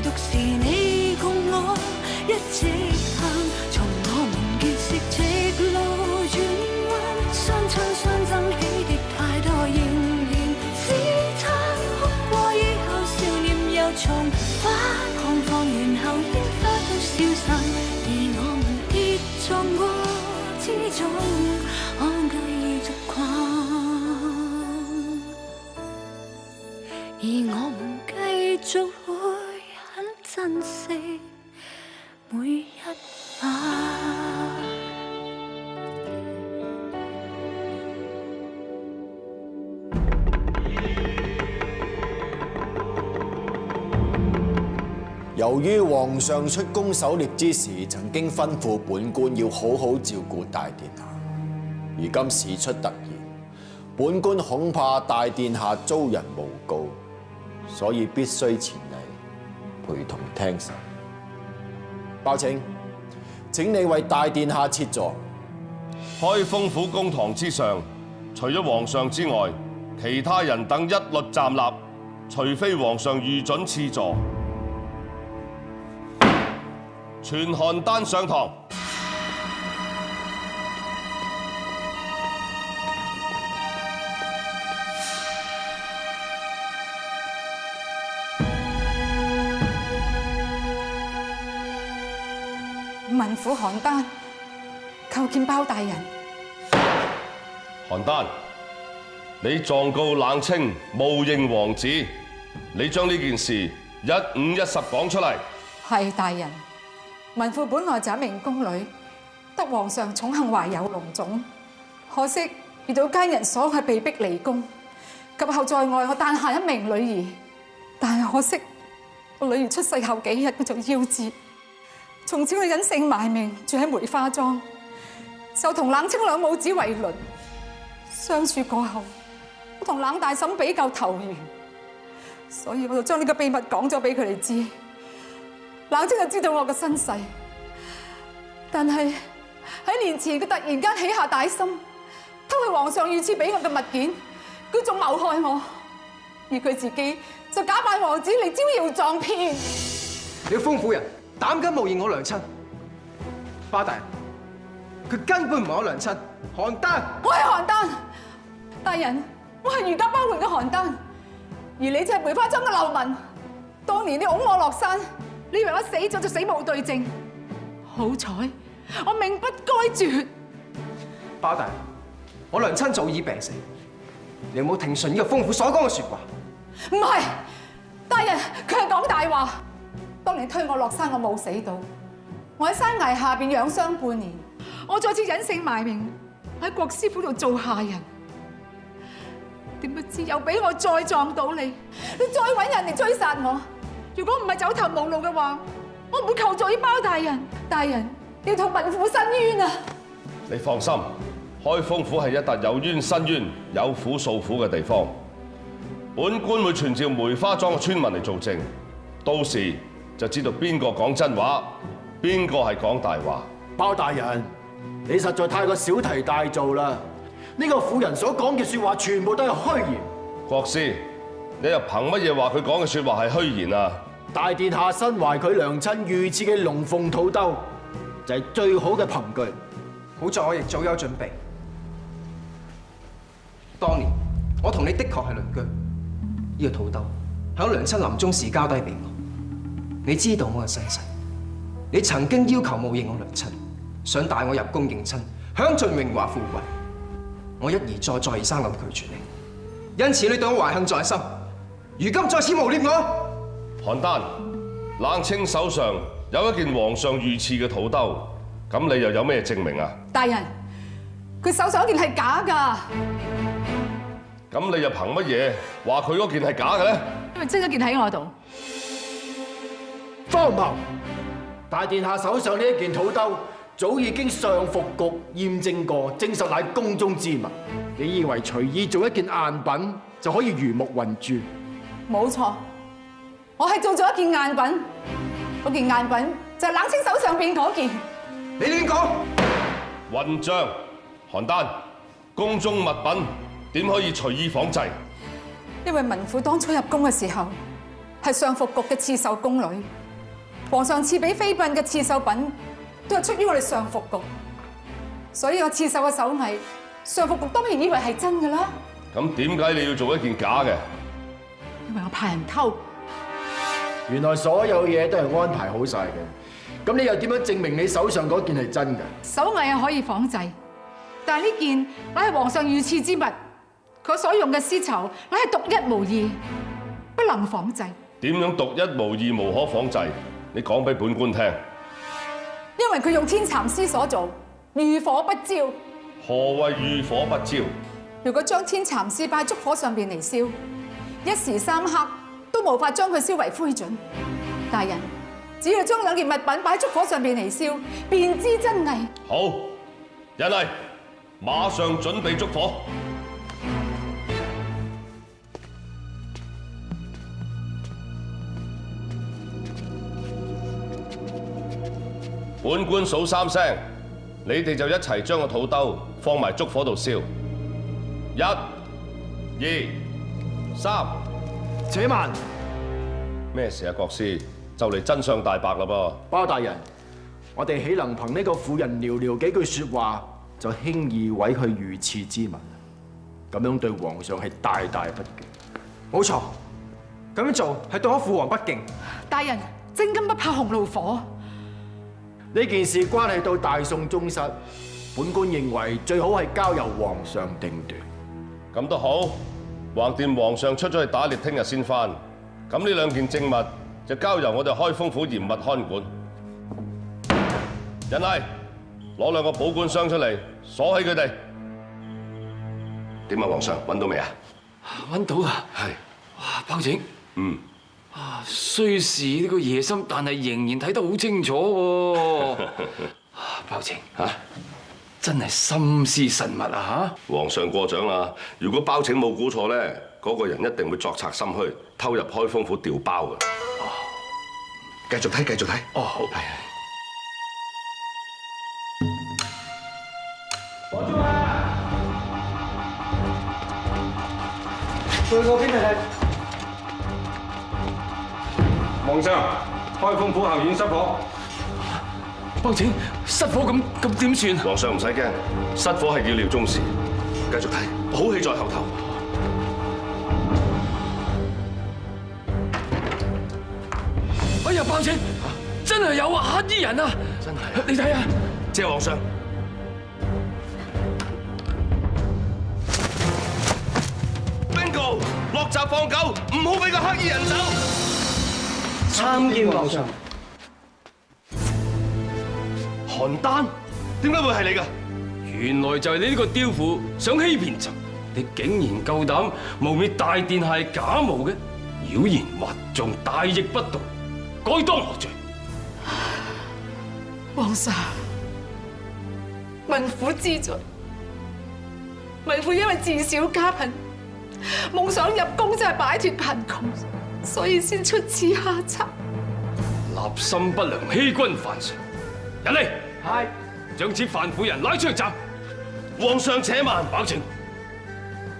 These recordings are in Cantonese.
獨是你共我一直行，從我們結識直路轉彎，相親相爭起的太多，仍然只差哭過以後，笑臉又重返，看放完後煙花都消散，而我們跌撞過之中，我繼續逛，而我們繼續會很珍惜每一晚。由於皇上出宮狩獵之時，曾經吩咐本官要好好照顧大殿下，如今事出突然，本官恐怕大殿下遭人誣告，所以必須前嚟陪同聽審。包拯，請你為大殿下設座。開封府公堂之上，除咗皇上之外，其他人等一律站立，除非皇上御准賜座。傳韓丹上堂。文府韓丹，叩見包大人。韓丹，你狀告冷清冒認皇子，你將呢件事1、5、10講出嚟。係大人，文婦本來就一名宮女，得皇上寵幸懷有龍種，可惜遇到奸人所害，被逼離宮。及後在外，我誕下一名女兒，但係可惜我女兒出世後幾日，佢就夭折。從此佢隱姓埋名，住喺梅花莊，就同冷清兩母子為鄰。相處過後，我同冷大嬸比較投緣，所以我就將呢個秘密講咗俾佢哋知。冷清就知道我嘅身世，但係喺年前佢突然間起下大心，偷去皇上御賜俾我嘅物件，佢仲謀害我，而佢自己就假扮王子嚟招搖撞騙。你封夫人膽敢冒認我娘親，包大人，佢根本唔係我娘親，韓丹。我係韓丹，大人，我係儒家包圍嘅韓丹，而你就係梅花莊嘅流民。當年你擁我落山，你以為我死咗就死無對證，好彩我命不該絕。包大人，我娘親早已病死，你有冇聽信呢個封府所講嘅說話？唔係，大人，佢係講大話。當年推我落山，我冇死到，我喺山崖下邊養傷半年，我再次隱姓埋名喺國師府度做下人。點不知又俾我再撞到你，你再揾人嚟追殺我。如果唔係走投無路嘅話，我唔會求助於包大人。大人要同文府申冤啊！你放心，開封府係一笪有冤申冤、有苦訴苦嘅地方。本官會傳召梅花莊嘅村民嚟做證，到時就知道邊個講真話，邊個係講大話。包大人，你實在太過小題大做啦！呢個婦人所講嘅說話全部都係虛言。國師，你又憑乜嘢話佢講嘅說話係虛言啊？大殿下身懷佢娘親御賜嘅龍鳳土兜，就係最好嘅憑據。好在我亦早有準備。當年我同你的確係鄰居，呢個土兜喺我娘親臨終時交低俾我。你知道我嘅身世，你曾經要求冒認我娘親，想帶我入宮迎親，享盡榮華富貴。我一而再，再而三咁拒絕你，因此你對我懷恨在心。如今再次誣衊我。韓丹，冷清手上有一件皇上御賜嘅土兜，咁你又有咩證明啊？大人，佢手上嗰件係假㗎。咁你又憑乜嘢話佢嗰件係假嘅咧？因為真嗰件喺我度。荒謬！大殿下手上呢一件土兜，早已經上服局驗證過，證實乃宮中之物。你以為隨意做一件贗品就可以魚目混珠？冇錯，我係做咗一件贗品，嗰件贗品就係冷清手上邊嗰件。你亂講！混帳！韓丹，宮中物品點可以隨意仿製？因為文婦當初入宮嘅時候，係上服局嘅刺繡宮女。皇上賜俾妃嬪嘅刺繡品，都係出於我哋上服局。所以我刺繡嘅手藝，上服局當然以為係真㗎啦。咁點解你要做一件假嘅？因為我怕人偷。原來所有嘢都係安排好晒嘅。咁你又點樣證明你手上嗰件係真嘅？手藝係可以仿製，但係呢件乃係皇上御賜之物，佢所用嘅絲綢乃係獨一無二，不能仿製。點樣獨一無二、無可仿製？你講俾本官聽。因為佢用天蠶絲所做，遇火不焦。何謂遇火不焦？如果將天蠶絲擺喺燭火上邊嚟燒，一時三刻都無法將佢燒為灰燼。大人，只要將兩件物品擺喺燭火上邊嚟燒，便知真偽。好，人嚟，馬上準備燭火。本官數3聲，你哋就一齊將個肚兜放埋燭火度燒。1、2、3。且慢，咩事啊，國師？就嚟真相大白啦噃！包大人，我哋豈能憑呢個婦人寥寥幾句説話，就輕易毀佢御賜之物？咁樣對皇上係大大不敬。冇錯，咁樣做係對我父皇不敬。大人，真金不怕紅爐火。呢件事關係到大宋宗室，本官認為最好係交由皇上定奪。咁都好，橫掂皇上出咗去打獵，聽日先返。咁呢兩件證物就交由我哋開封府嚴密看管。人嚟，攞2個保管箱出嚟，鎖起佢哋。點啊，皇上揾到未啊？揾到啦！係。哇，包拯。嗯。雖是呢個夜深，但係仍然睇得好清楚喎。包拯嚇，真係心思慎密啊嚇！皇上過獎啦，如果包拯冇估錯咧，嗰個人一定會作賊心虛，偷入開封府調包嘅。哦，繼續睇，繼續睇。哦，好。係。攞住啊！對過邊嚟？皇上，開封府後院失火。包拯，失火咁點算？皇上唔使驚，失火係意料中事。繼續睇，好戲在後頭。哎呀，包拯，真係有啊，黑衣人啊！真係，你睇下。謝皇上。Bingo， 落閘放狗，唔好俾個黑衣人走。參見皇上。韓丹，點解會係你㗎？原來就係你呢個刁婦想欺騙朕，你竟然夠膽誣衊大殿下係假冒嘅，妖言惑眾，大逆不道，該當何罪？皇上，民婦知罪。民婦因為自小家貧，夢想入宮就係擺脫貧窮，所以先出此下策。立心不良，欺君犯上。人嚟，係。將此犯婦人拉出去斬。皇上且慢，包拯，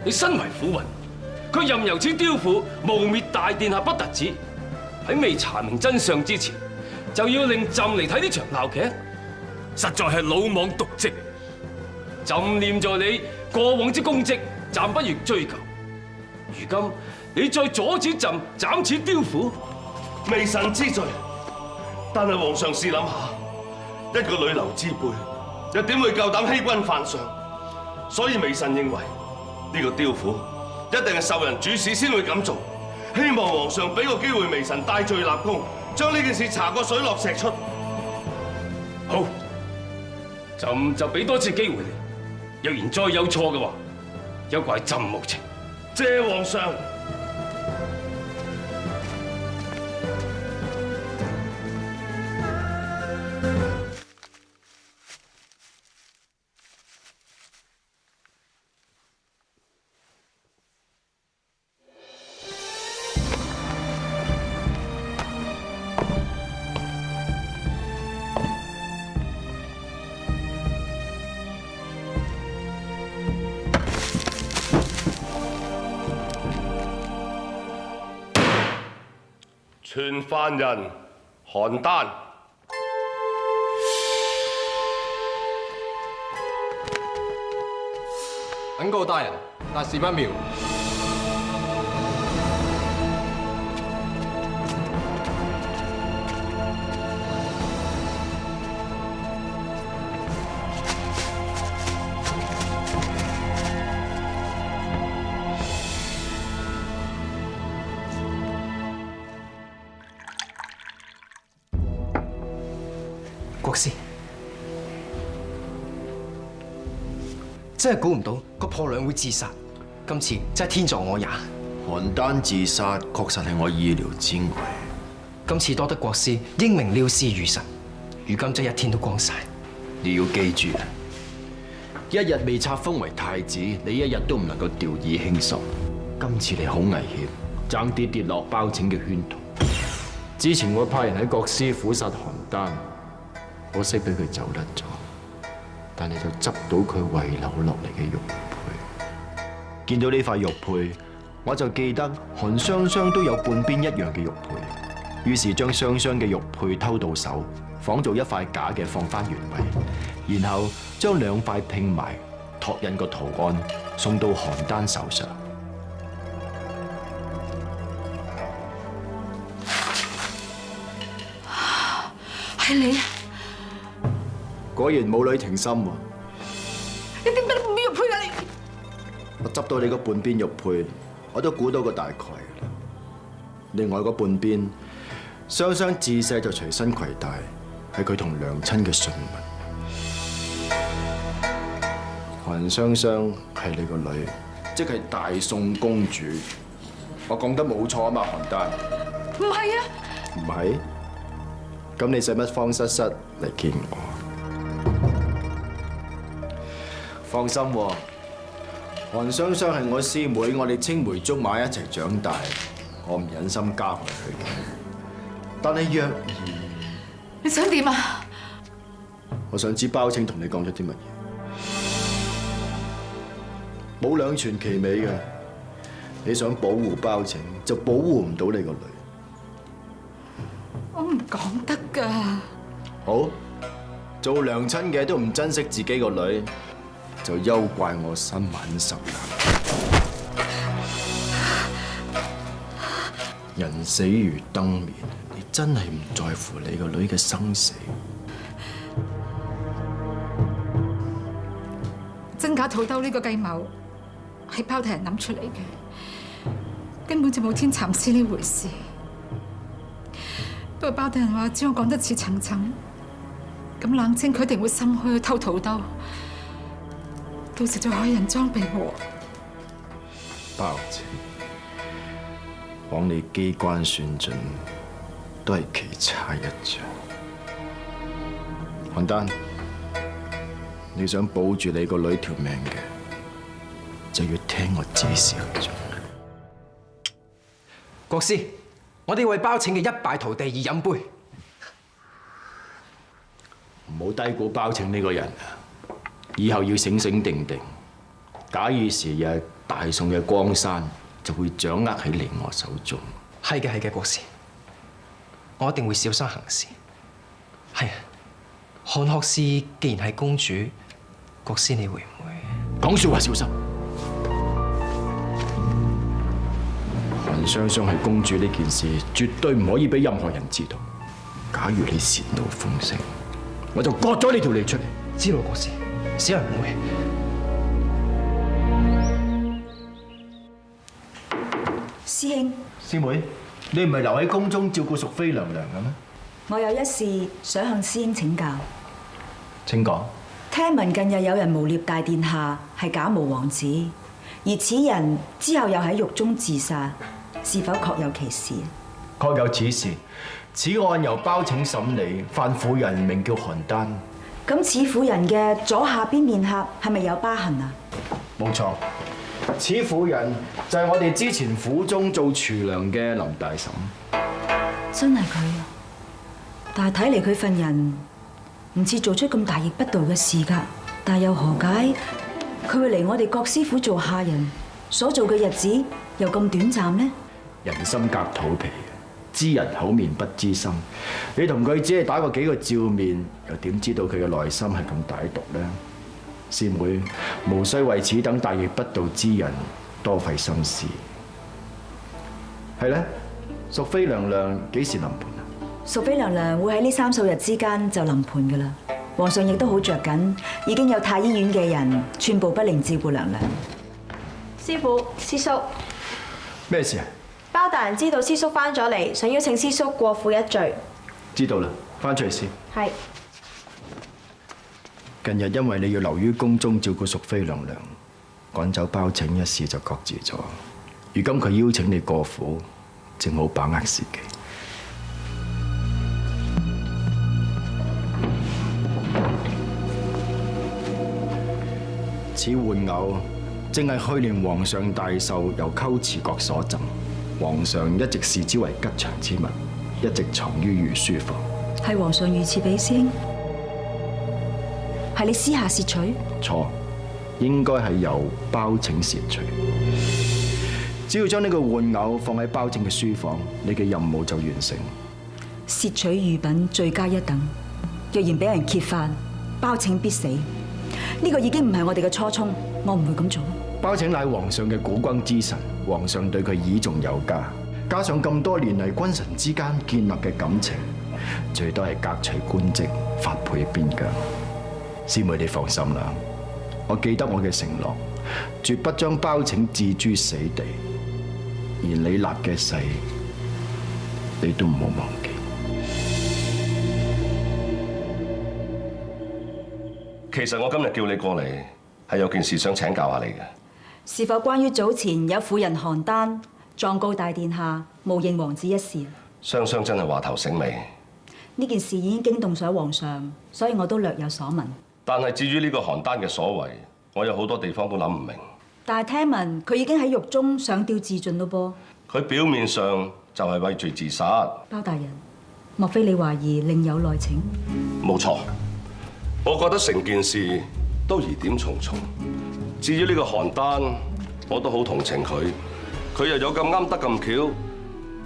你身為婦雲，佢任由此刁婦誣衊大殿下不特止，喺未查明真相之前，就要令朕嚟睇呢場鬧劇，實在係魯莽瀆職。朕念在你過往之功績，暫不予追究。如今你再阻止朕斬此刁婦，微臣知罪。但係皇上試諗下，一個女流之輩，又點會夠膽欺君犯上？所以微臣認為呢個刁婦一定係受人主使先會咁做。希望皇上俾個機會微臣戴罪立功，將呢件事查個水落石出。好，朕就俾多次機會你。若然再有錯嘅話，休怪朕無情。謝皇上。傳犯人韓丹。禀告大人，大事不妙。國師，真係估唔到個破兩會自殺，今次真係天助我也。韓丹自殺確實係我意料之外。今次多得國師英明料事如神，如今真係一天都光晒。你要記住，一日未冊封為太子，你一日都唔能夠掉以輕心。今次你好危險，爭啲跌落包拯嘅圈套。之前我派人喺國師府殺韓丹，可惜俾佢走甩咗，但你就執到佢遺留落嚟嘅玉佩。見到呢塊玉佩，我就記得韓雙雙都有半邊一樣嘅玉佩，於是將雙雙嘅玉佩偷到手，仿造一塊假嘅放返原位，然後將兩塊拼埋，拓印個圖案送到韓丹手上。係你啊！果然母女情深喎！你點解唔俾玉佩啊你？我執到你個半邊玉佩，我都估到個大概㗎啦。另外嗰半邊，雙雙自細就隨身攜帶，係佢同娘親嘅信物。韓雙雙係你個女，即係大宋公主。我講得冇錯啊嘛，韓丹。唔係啊！唔係？咁你使乜慌失失嚟見我？放心喎，韓雙雙係我師妹，我哋青梅竹馬一齊長大，我唔忍心加害佢嘅。但係若然你想點啊？我想知包拯同你講咗啲乜嘢？冇兩全其美嘅，你想保護包拯，就保護唔到你個女。我唔講得㗎。好，做娘親嘅都唔珍惜自己個女，就休怪我心狠手辣。人死如燈滅，你真係唔在乎你個女嘅生死。真假土兜呢個計謀係包大人諗出嚟嘅，根本就冇天蠶絲呢回事。不過包大人話，只要我講得似層層，咁冷清佢一定會心虛去偷土兜，到時就可以人贓避禍。包拯，枉你機關算盡，都係棋差一仗。韓丹，你想保住你個女條命嘅，就要聽我指示去做。國師，我哋為包拯嘅一敗塗地而飲杯。唔好低估包拯呢個人啊！以後要醒醒定定，假以時日，大宋嘅江山就會掌握喺你我手中。係嘅，國師，我一定會小心行事。係啊，韓學士既然係公主，國師你會唔會講説話小心？韓雙雙係公主呢件事，絕對唔可以俾任何人知道。假如你泄露風聲，我就割咗你條脷出嚟。知道國師，小人唔會。師兄，師妹，你唔係留喺宮中照顧淑妃娘娘嘅咩？我有一事想向師兄請教。請講。聽聞近日有人誣衊大殿下係假冒王子，而此人之後又喺獄中自殺，是否確有其事？確有此事。此案由包拯審理，犯婦人名叫韓丹。咁此婦人嘅左下邊面頰係咪有疤痕啊？冇錯，此婦人就係我哋之前府中做廚娘嘅林大嬸。真係佢啊！但係睇嚟佢份人唔似做出咁大逆不道嘅事㗎。但又何解佢會嚟我哋國師府做下人？所做嘅日子又咁短暫呢？人心隔肚皮，知人口面不知心，你同佢只係打過幾個照面，又點知道佢嘅內心係咁歹毒呢？師妹，無需為此等大逆不道之人多費心思。係咧，淑妃娘娘幾時臨盤啊？淑妃娘娘會喺呢3數日之間就臨盤噶啦。皇上亦都好着緊，已經有太醫院嘅人寸步不離照顧娘娘。師父、師叔，咩事啊？包大人知道師叔翻咗嚟，想邀請師叔過府一聚。知道啦，翻出嚟先。係。近日因為你要留於宮中照顧淑妃娘娘，趕走包拯一事就擱置咗。如今佢邀請你過府，正好把握時機。此玩偶正係去年皇上大壽由龜池閣所贈，皇上一直視之為吉祥之物，一直藏於御書房。係皇上御賜俾師兄，係你私下竊取？錯，應該係由包拯竊取。只要將呢個玩偶放喺包拯嘅書房，你嘅任務就完成。竊取御品罪加一等，若然俾人揭發，包拯必死。呢個已經唔係我哋嘅初衷，我唔會咁做。包拯乃皇上嘅古轟之臣，皇上對佢倚重有加，加上咁多年嚟君臣之間建立嘅感情，最多係革除官職，發配邊疆。師妹你放心啦，我記得我嘅承諾，絕不將包拯置諸死地，而你立嘅誓，你都唔好忘記。其實我今日叫你過嚟，係有件事想請教下你嘅。是否關於早前有婦人邯鄲狀告大殿下冒認王子一事？雙雙真係話頭醒尾。呢件事已經驚動咗皇上，所以我都略有所聞。但係至於呢個邯鄲嘅所為，我有好多地方都諗唔明。但係聽聞佢已經喺獄中上吊自盡咯噃。佢表面上就係畏罪自殺。包大人，莫非你懷疑另有內情？冇錯。我覺得成件事都疑點重重。至於呢個邯鄲，我都好同情佢。佢又有咁啱得咁巧，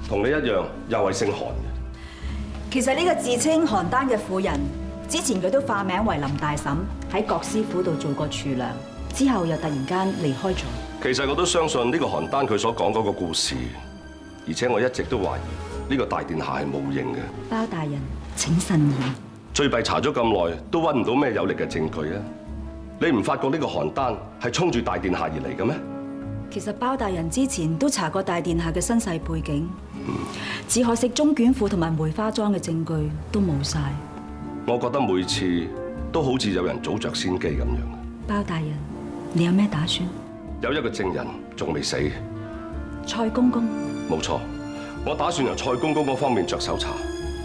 同你一樣又係姓韓嘅。其實呢個自稱邯鄲嘅婦人，之前佢都化名為林大嬸，喺郭師府度做過廚娘，之後又突然間離開咗。其實我都相信呢個邯鄲佢所講嗰個故事，而且我一直都懷疑呢個大殿下係冒認嘅。包大人，請慎言。最弊查咗咁耐，都揾唔到咩有力嘅證據啊！你唔發覺呢個邯鄲係衝住大殿下而嚟嘅咩？其實包大人之前都查過大殿下嘅身世背景，只可惜中卷庫同埋梅花莊嘅證據都冇晒。我覺得每次都好似有人早着先機咁樣。包大人，你有咩打算？有一個證人仲未死。蔡公公。冇錯，我打算由蔡公公嗰方面着手查，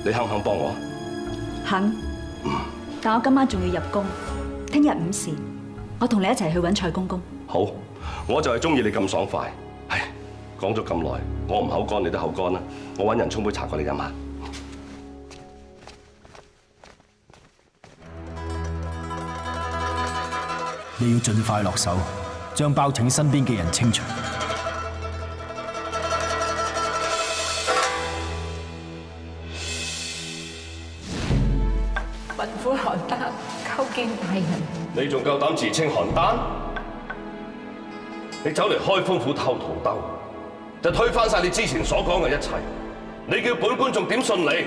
你肯唔肯幫我？肯。但我今晚仲要入宮，聽日午時，我同你一齊去揾蔡公公。好，我就係中意你咁爽快。唉，講咗咁耐，我唔口乾，你都口乾啦。我揾人沖杯茶過嚟飲下。你要盡快落手，將包拯身邊嘅人清除。雲府邯鄲叩見大人。你仲夠膽自稱邯鄲？你走嚟開封府偷土兜，就推翻晒你之前所講嘅一切。你叫本官仲點信你？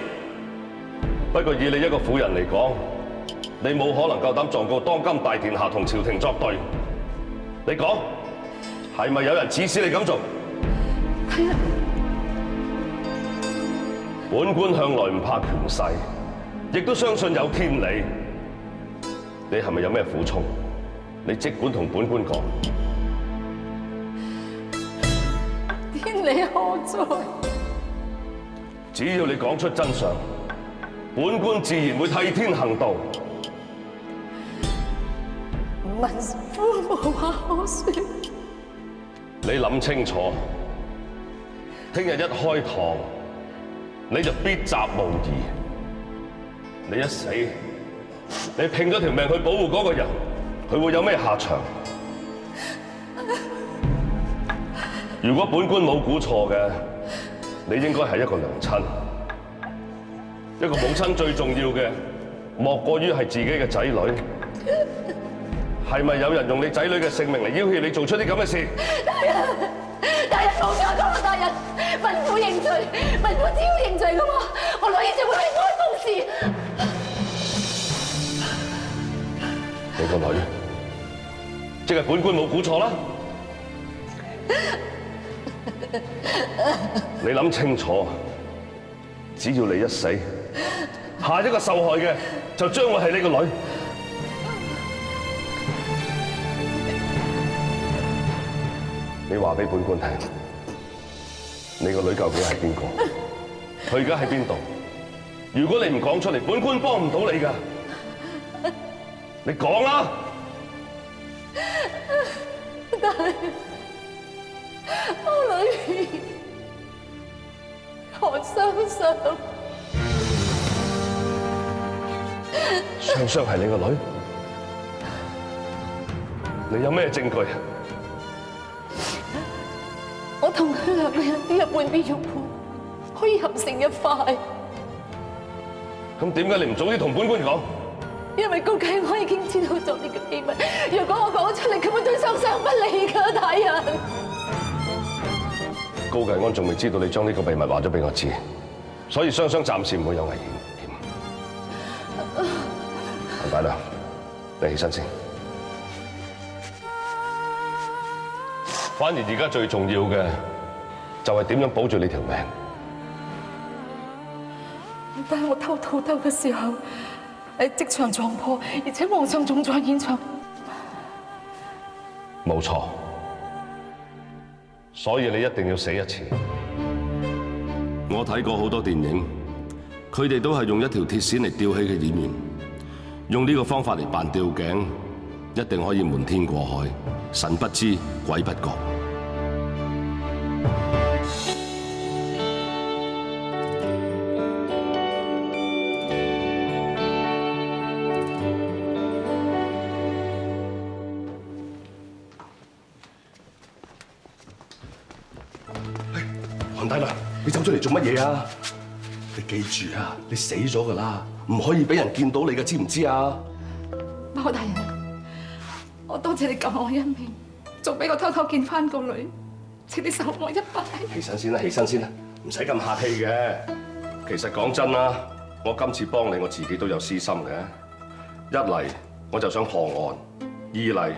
不過以你一個婦人嚟講，你冇可能夠膽狀告當今大殿下同朝廷作對。你講係咪有人指使你咁做？係啊。本官向來唔怕權勢，亦都相信有天理。你係咪有咩苦衷？你即管同本官講。天理何在？只要你講出真相，本官自然會替天行道。文夫無話可說。你諗清楚，聽日一開堂，你就必責無疑。你一死，你拼咗條命去保護嗰個人，佢會有咩下場？如果本官冇估錯嘅，你應該係一個娘親，一個母親最重要嘅，莫過於係自己嘅仔女。係咪有人用你仔女嘅性命嚟要挾你做出啲咁嘅事？大人冇錯咗，大人，民婦認罪，民婦只要認罪嘅話，我女兒就會平安無事。你個女，即係本官冇估錯啦。你諗清楚，只要你一死，下一個受害嘅就將會係你個女。你話俾本官聽，你個女究竟係邊個？佢而家喺邊度？如果你唔講出嚟，本官幫唔到你㗎。你講啦！但係我女兒何雙雙，雙雙係你個女？你有咩證據？我同佢兩個人都有半邊玉盤，可以合成一塊。咁點解你唔早啲同本官講？因為高啟安已經知道咗呢個秘密，如果我講出嚟，佢會對雙雙不利㗎，大人。高啟安仲未知道你將呢個秘密話咗俾我知，所以雙雙暫時唔會有危險。陳大娘，你起身先。反而而家最重要嘅就係點樣保住你條命。但係我偷土豆嘅時候喺即場撞破，而且皇上仲在現場。冇錯，所以你一定要死一次。我睇過好多電影，佢哋都係用一條鐵線嚟吊起嘅演員，用呢個方法嚟扮吊頸，一定可以瞞天過海，神不知鬼不覺。黃大娘，你走出嚟做乜嘢啊？你記住啊，你死咗噶啦，唔可以俾人見到你噶，知唔知啊？包大人，我多謝你救我一命，仲俾我偷偷見翻個女，請你受我一拜。起身先啦，起身先啦，唔使咁客氣嘅。其實講真啦，我今次幫你，我自己都有私心嘅。一嚟我就想破案，二嚟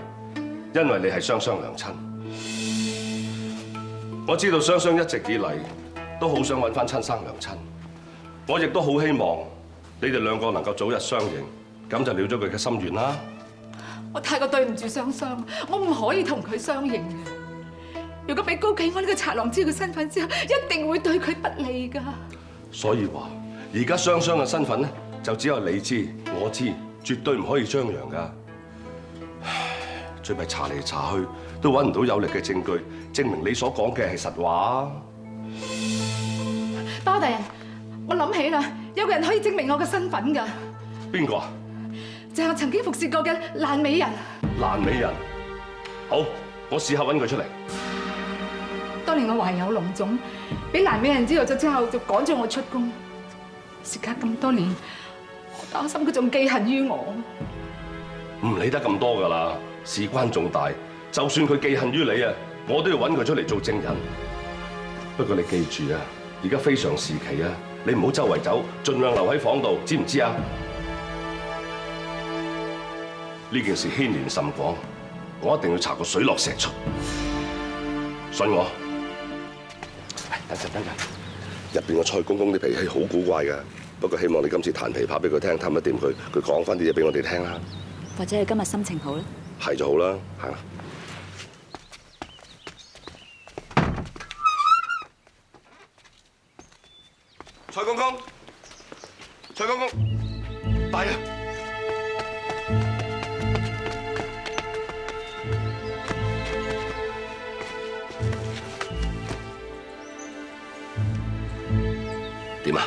因為你係雙雙娘親。我知道雙雙一直以嚟都好想揾翻親生娘親，我亦都好希望你哋兩個能夠早日相認，咁就了咗佢嘅心願啦。我太過對唔住雙雙，我唔可以同佢相認嘅。如果俾高啟安呢個賊郎知佢身份之後，一定會對佢不利㗎。所以話，而家雙雙嘅身份咧，就只有你知，我知，絕對唔可以張揚㗎。唉，最弊查嚟查去都揾唔到有力嘅證據，證明你所講嘅係實話。包大人，我諗起啦，有個人可以證明我嘅身份㗎。邊個啊？就係我曾經服侍過嘅爛美人。爛美人，好，我試下揾佢出嚟。當年我懷有龍種，俾爛美人知道咗之後，就趕咗我出宮。時隔咁多年，我擔心佢仲記恨於我。唔理得咁多㗎啦，事關重大，就算佢記恨於你啊，我都要揾佢出嚟做證人。不過你記住啊，而家非常時期啊，你唔好周圍走，盡量留喺房度，知唔知啊？呢件事牽連甚廣，我一定要查個水落石出。信我。等陣，入邊個蔡公公啲脾氣好古怪㗎。不過希望你今次彈琵琶俾佢聽，氹一掂佢，佢講翻啲嘢俾我哋聽啦。或者係今日心情好咧？係就好啦，行啦。蔡公公，蔡公公，大啊！點啊？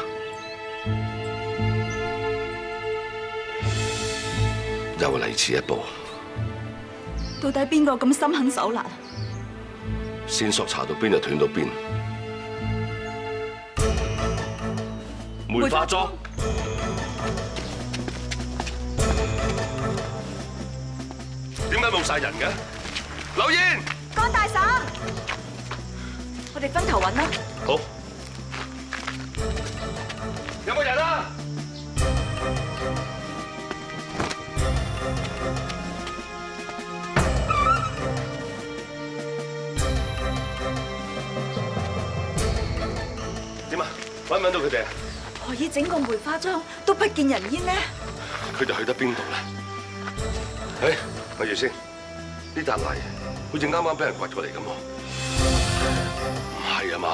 又嚟遲一步。到底邊個咁心狠手辣？線索查到邊就斷到邊。梅花莊。點解冇晒人嘅？柳燕，江大嬸，我哋分頭揾啦。好。有冇人啊？點啊？揾唔揾到佢哋啊？何以整個梅花莊都不見人煙呢？佢哋去得邊度咧？咪住先，呢笪泥好似啱啱俾人掘過嚟咁喎。唔係啊嘛？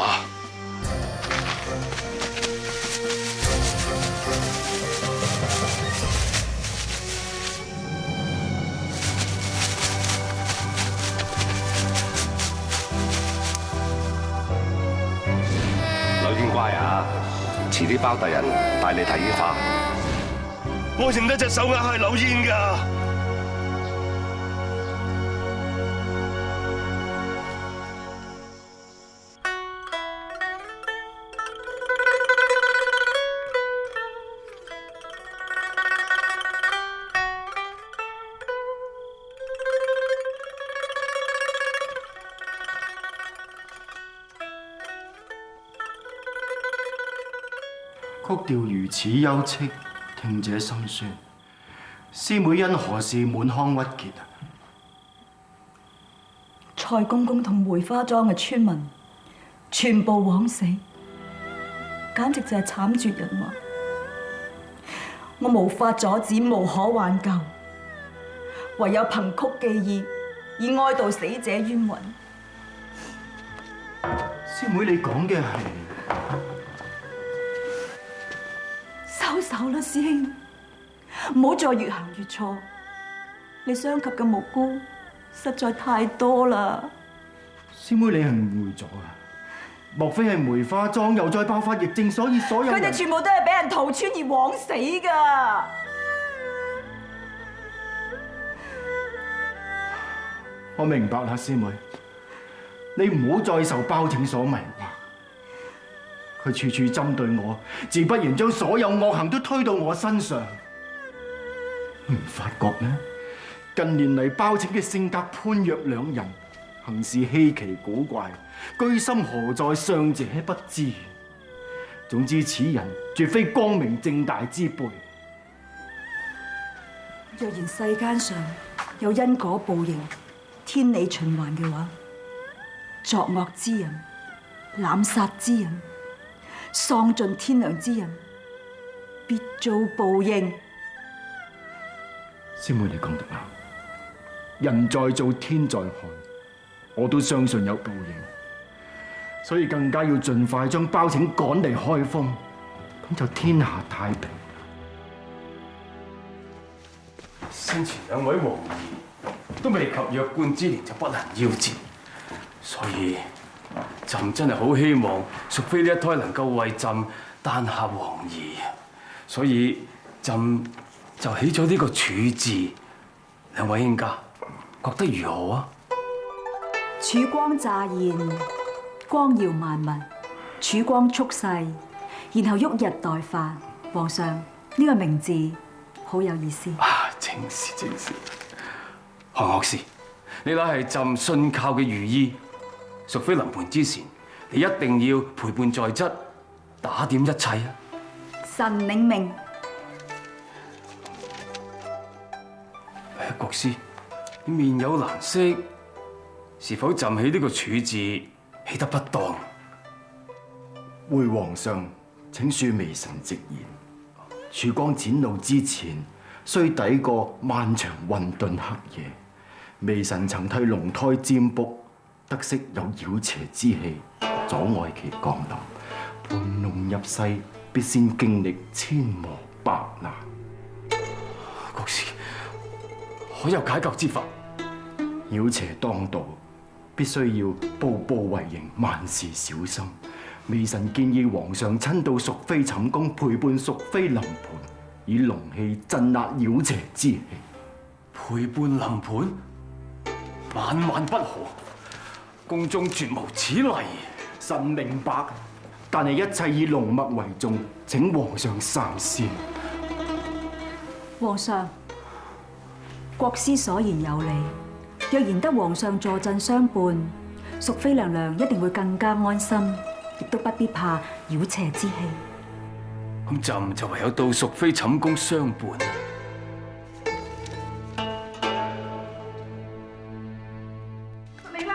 柳燕乖啊，遲啲包大人帶你睇花。我剩得隻手握係柳燕㗎。曲調如此幽戚，聽者心酸。師妹因何事滿腔鬱結啊？蔡公公同梅花莊嘅村民全部枉死，簡直就係慘絕人寰。我無法阻止，無可挽救，唯有憑曲寄意，以哀悼死者冤魂。師妹，你講嘅係？收手啦，師兄，唔好再越行越錯。你傷及嘅無辜實在太多啦。師妹，你係誤會咗啊！莫非係梅花莊又再爆發疫症，所以所有佢哋全部都係俾人屠村而枉死㗎。我明白啦，師妹，你唔好再受包拯所迷惑。佢處處針對我，自不然將所有惡行都推到我身上。唔發覺咩？近年嚟包拯嘅性格判若兩人，行事稀奇古怪，居心何在，尚者不知。總之，此人絕非光明正大之輩。若然世間上有因果報應、天理循環嘅話，作惡之人、濫殺之人、喪盡天良之人，必遭報應。師妹，你講得啱。人在做，天在看，我都相信有報應，所以更加要盡快將包拯趕離開封，咁就天下太平。先前兩位王兒都未及弱冠之年就不能夭折，所以朕真係好希望淑妃呢一胎能夠為朕誕下王兒，所以朕就起咗呢個處字。兩位卿家覺得如何啊？曙光乍現，光耀萬物，曙光速逝，然後旭日待發。皇上，呢個名字好有意思。啊，正是正是。韓學士，你乃係朕信靠嘅御醫，淑妃臨盆之前，你一定要陪伴在側，打點一切啊！臣領命。國師，你面有難色，是否朕起呢個處字起得不當？回皇上，請恕微臣直言。曙光展露之前，須抵過漫長混沌黑夜。微臣曾替龍胎占卜，得悉有妖邪之氣阻礙其降臨。盤龍入世，必先經歷千磨百難。國師，可有解救之法？妖邪當道，必須要步步為營，萬事小心。微臣建議皇上親到淑妃寢宮，陪伴淑妃臨盆，以龍氣鎮壓妖邪之氣。陪伴臨盆，萬萬不可！宮中絕無此例。臣明白，但係一切以龍脈為重，請皇上三思。皇上，國師所言有理。若然得皇上坐鎮相伴，淑妃娘娘一定會更加安心，亦都不必怕妖邪之氣。咁朕就唯有到淑妃寢宮相伴啦。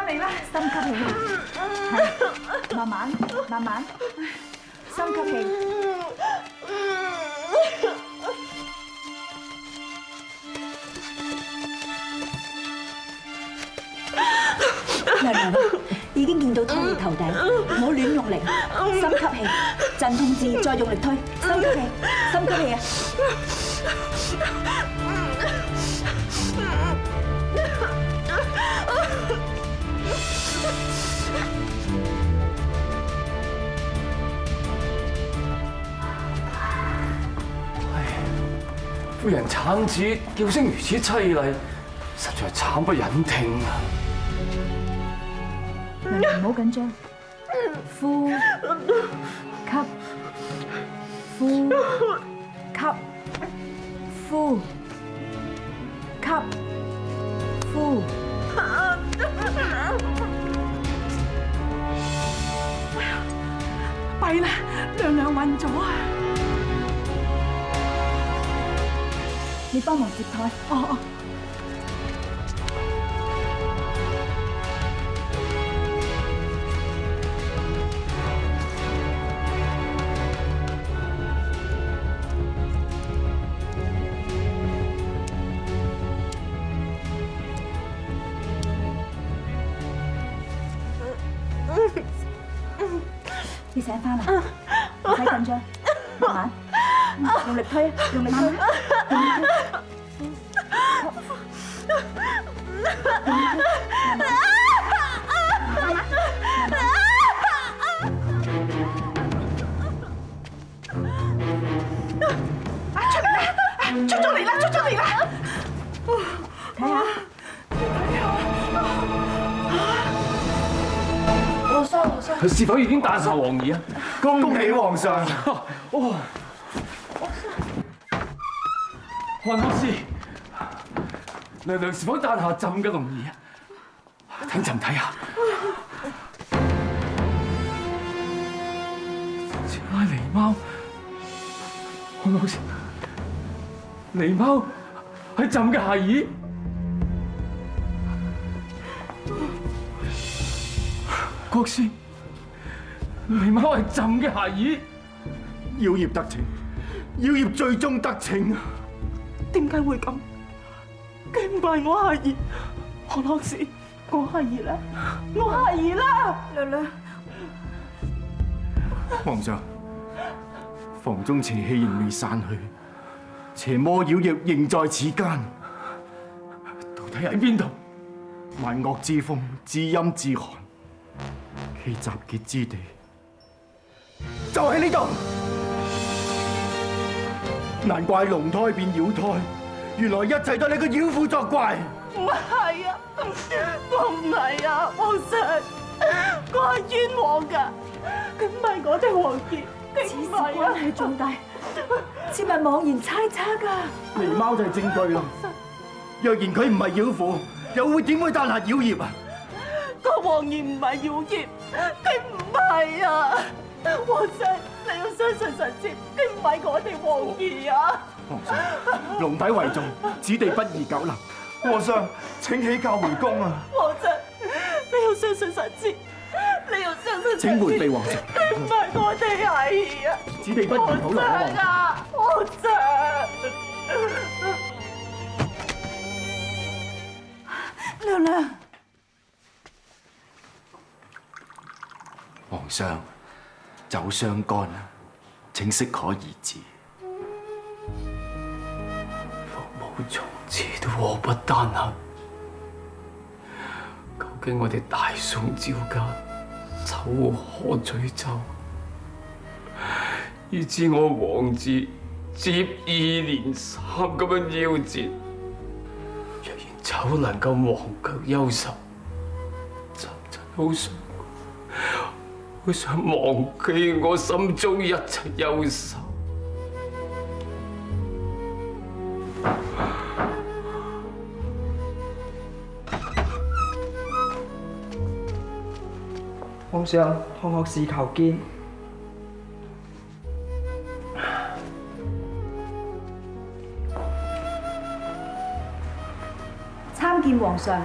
嚟啦，深吸氣，係，慢慢，深吸氣。娘娘，已經見到胎兒頭頂，唔好亂用力，深吸氣，鎮痛至再用力推，深吸氣啊！夫人產子叫聲如此凄厲，實在慘不忍聽啊！娘娘唔好緊張，呼吸，呼吸，呼吸，呼。弊啦，娘娘暈咗啊！你幫忙接胎。哦。你醒返啦，唔使緊張，慢慢，用力推啊，用力推，用力出咗嚟啦！睇下。佢是否已經誕下皇兒啊？恭喜皇上！哦，漢老師，娘娘是否誕下朕嘅龍兒啊？等朕睇下。前來狸貓，漢老師，狸貓係朕嘅孩兒。國師，狸貓係朕嘅孩兒，妖孽得逞，妖孽最終得逞啊！點解會咁？佢唔係我孩兒，何老師，我孩兒啦，我孩兒啦！娘娘，皇上，房中邪氣仍未散去，邪魔妖孽仍在此間。到底喺邊度？萬惡之風，至陰至寒，其集結之地就喺呢度。難怪龍胎變妖胎，原來一切都係你個妖婦作怪。唔係啊，我唔係啊，皇上，我係冤枉㗎，佢唔係我哋皇傑，佢唔係關係重大，切勿妄言猜測㗎。狸貓就係證據啦。若然佢唔係妖婦，又會點會誕下妖孽啊？個王爺唔係妖孽，佢唔係啊！皇上，你要相信神仙，佢唔係我哋王爺啊！皇上，龍體為重，此地不宜久留。皇上，請起駕回宮啊！皇上，你要相信神仙，你要相信神仙。請回避皇上，佢唔係我哋孩兒啊！此地不宜久留啊！皇上，娘娘。皇上，酒傷肝啦，請適可而止。父母從此都禍不單行，究竟我哋大宋趙家醜何詛咒，以致我皇子接二連三咁樣夭折？若然丑能夠忘卻憂愁，朕真好想我想忘記我心中一切憂愁。皇上，漢學士求見。參見皇上，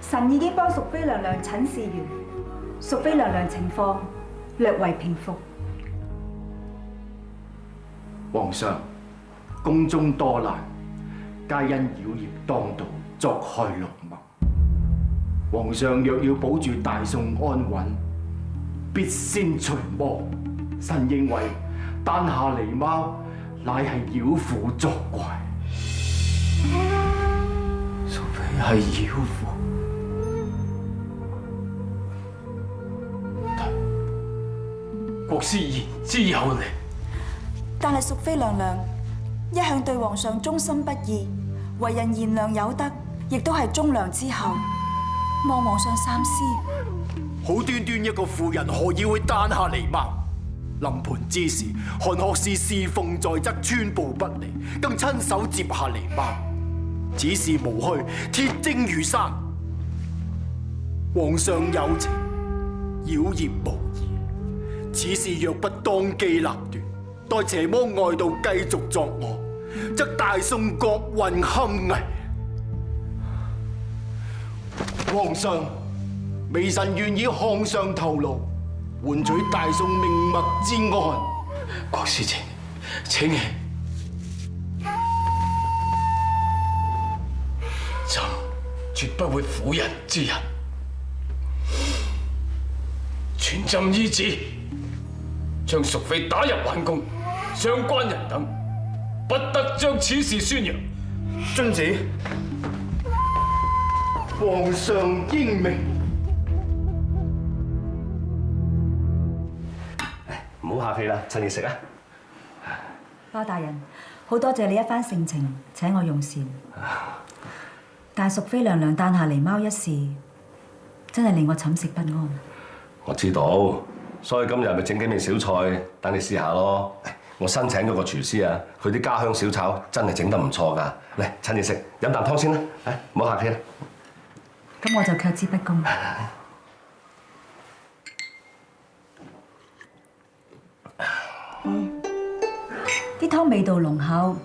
臣已經幫淑妃娘娘診視完，淑妃娘娘情況略為平復。皇上，宮中多難，皆因妖孽當道，作害龍脈。皇上若要保住大宋安穩，必先除魔。臣認為丹下狸貓乃係妖婦作怪。淑妃係妖婦，國師言之有理。但係淑妃娘娘一向對皇上忠心不二，為人賢良有德，亦都係忠良之後，望皇上三思。好端端一個婦人，何以會丹下狸貓？臨盆之時，韓學士侍奉在側，寸步不離，更親手接下狸貓。此事無虛，鐵證如山。皇上有情，妖孽無疑。此事若不當機立斷，待邪魔外道繼續作惡，則大宋國運堪危。皇上，微臣願以項上頭顱，換取大宋命脈之安。國師請起。朕絕不會婦人之仁，傳朕懿旨，將淑妃打入冷宮，相關人等不得將此事宣揚。遵旨。皇上英明。唔好客氣啦，趁熱食啊！包大人，好多謝你一番盛情，請我用膳。但淑妃娘娘誕下狸貓一事，真係令我寢食不安。我知道，所以今日咪整幾味小菜，等你試下咯。我新請咗個廚師啊，佢啲家鄉小炒真係整得唔錯㗎。嚟，趁熱食，飲啖湯先啦。唔好客氣啦。咁我就卻之不恭。啲湯味道濃厚，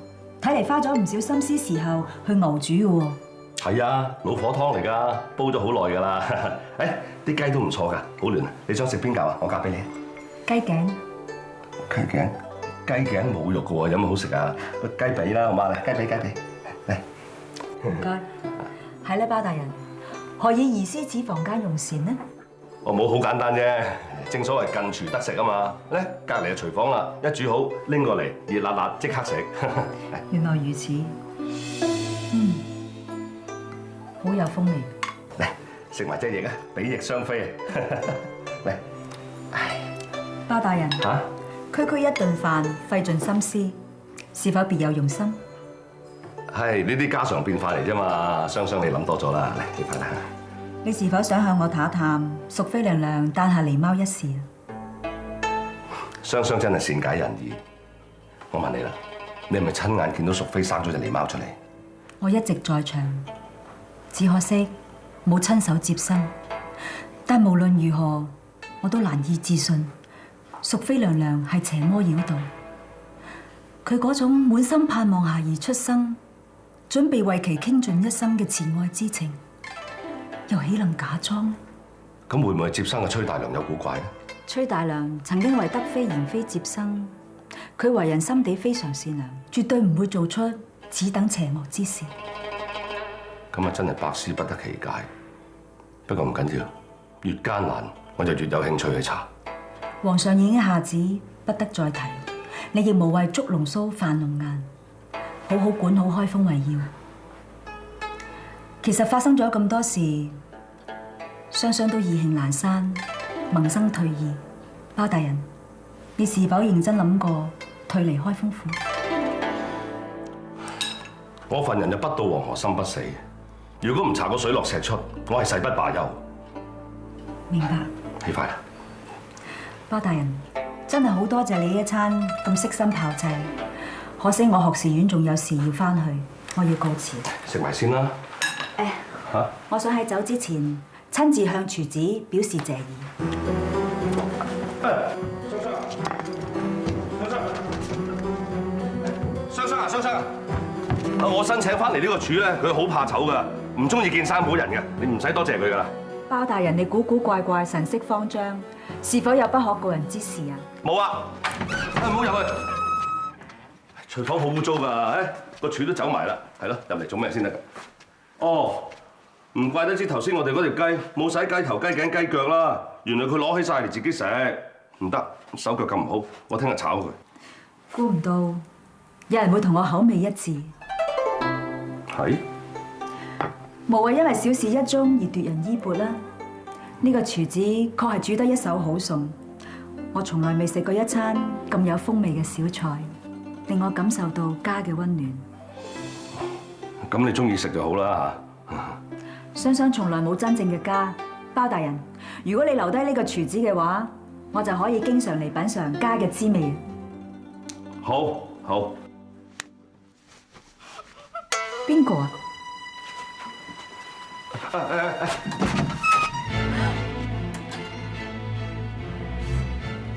睇嚟花咗唔少心思時候去熬煮嘅喎。係啊，老火湯嚟㗎，煲咗好耐㗎啦。啲雞都唔錯㗎，好嫩。你想食邊嚿啊？我夾俾你。雞頸。雞頸冇肉㗎喎，有乜好食啊？雞髀啦，好嘛？嚟，雞髀。嚟。唔該。係咧，包大人，何以移師此房間用膳呢？我冇好簡單啫，正所謂近廚得食啊嘛。咧，隔離係廚房啦，一煮好拎過嚟，熱辣辣即刻食。原來如此。好有風味。嚟食埋隻翼啊，比翼雙飛啊！嚟，包大人，區區一頓飯費盡心思，是否別有用心？係呢啲家常便飯嚟啫嘛，雙雙你諗多咗啦。嚟，食飯啦。你是否想向我打探淑妃娘娘誕下狸貓一事啊？雙雙真係善解人意。我問你啦，你係咪親眼見到淑妃生咗隻狸貓出嚟？我一直在場，只可惜冇親手接生。但無論如何，我都難以置信淑妃娘娘係邪魔擾動。佢嗰種滿心盼望孩兒出生，準備為其傾盡一生嘅慈愛之情，又豈能假裝呢？咁會唔會接生嘅崔大娘有古怪呢？崔大娘曾經為德妃賢妃接生，佢為人心地非常善良，絕對唔會做出此等邪惡之事。咁啊，真係百思不得其解。不過唔緊要，越艱難我就越有興趣去查。皇上已經下旨不得再提，你亦無謂捉龍鬚犯龍眼，好好管好開封為要。其實發生咗咁多事，雙雙都意興闌珊，萌生退意。包大人，你是否認真諗過退離開封府？我份人就不到黃河心不死。如果唔查個水落石出，我係誓不罷休。明白。起筷啦！包大人，真係好多謝你一餐咁悉心炮製，可惜我學士院仲有事要翻去，我要告辭。食埋先啦。我想喺走之前親自向廚子表示謝意。雙生啊！我新請翻嚟呢個廚咧，佢好怕醜噶，唔中意見生保人嘅，你唔使多謝佢噶啦。包大人，你古古怪怪、神色慌張，是否有不可告人之事啊？冇啊！唔好入去，廚房好污糟噶，個廚都走埋啦，係咯，入嚟做咩先得㗎？哦，唔怪得知頭先我哋嗰條雞冇洗雞頭、雞頸、雞腳啦，原來佢攞起晒嚟自己食，唔得，手腳咁唔好，我聽日炒佢。估唔到有人會同我口味一致。係？無謂因為小事一宗而奪人衣缽啦！呢個廚子確係煮得一手好餸，我從來未食過一餐咁有風味嘅小菜，令我感受到家嘅溫暖。咁你中意食就好啦嚇。雙雙從來冇真正嘅家，包大人，如果你留低呢個廚子嘅話，我就可以經常嚟品嚐家嘅滋味。好，好。邊個啊？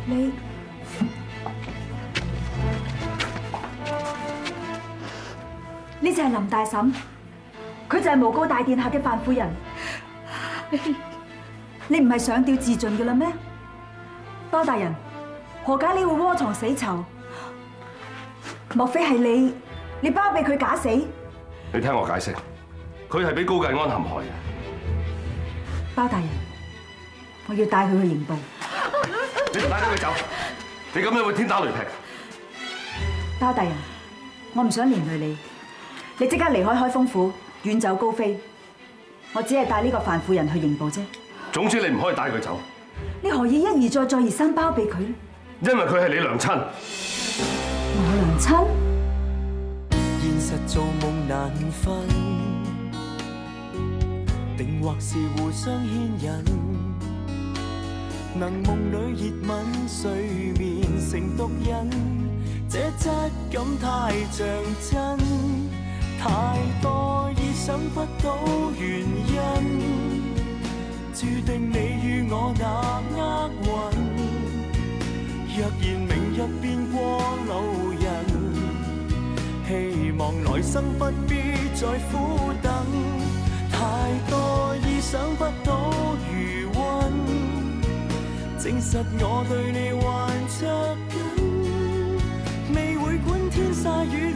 你呢就係林大嬸，佢就係誣告大殿下嘅范夫人。你唔係上吊自盡嘅啦咩？包大人，何解你會窩藏死囚？莫非係你包庇佢假死？你聽我解釋，佢係俾高繼安陷害嘅。包大人，我要帶佢去刑部。你唔帶佢走，你咁樣會天打雷劈。包大人，我唔想連累你，你即刻離開開封府，遠走高飛。我只係帶呢個范婦人去刑部啫。總之你唔可以帶佢走。你何以一而再再而三包庇佢？因為佢係你娘親。我娘親？現實做夢難分，定或是互相牽引。能夢裏熱吻，睡眠成毒癮，這質感太像真，太多意想不到原因，注定你與我那厄運。若然明日變過路人，希望來生不必再苦等，太多意想不到餘溫，證實我對你還着緊，未會管天曬雨